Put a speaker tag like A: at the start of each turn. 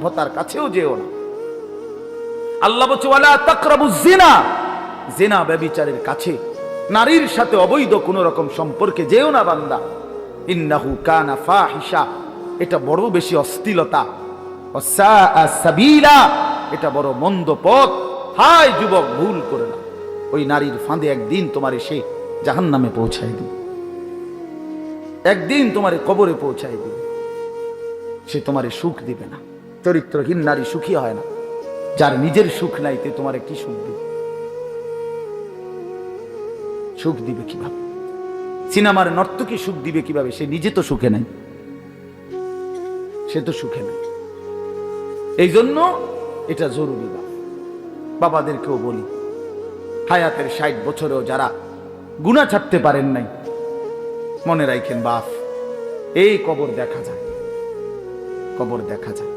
A: সভ্যতার কাছেও যেও না। আল্লাহ বলছে ওয়ালা তাকরাবুজ জিনা, জিনা ব্যভিচারের কাছে, নারীর সাথে অবৈধ কোন রকম সম্পর্কে যেও না বান্দা। ইন্নাহু কানা ফাহিশা, এটা বড় বেশি অশ্লীলতা। ওয়াসাআ সাবিলা, এটা বড় মন্দ পথ। হায় যুবক, ভুল করে না। ওই নারীর ফাঁদে একদিন তোমারে সে জাহান্নামে পৌঁছায় দিবে, একদিন তোমারে কবরে পৌঁছায় দিবে। সে তোমারে সুখ দিবে না। চরিত্রহীন নারী সুখী হয় না। যার নিজের সুখ নাই তে তোমারে কি সুখ দিবে? সুখ দিবে কিভাবে? সিনেমার নর্তকী সুখ দিবে কিভাবে? সে নিজে তো সুখে নাই, সে তো সুখে নাই। এই জন্য এটা জরুরি। বাবাদেরকেও বলি, হায়াতের ৬০ বছরেও যারা গুনাহ ছাড়তে পারেন নাই, মনে রাখেন বাপ, এই কবর দেখা যায়, কবর দেখা যায়।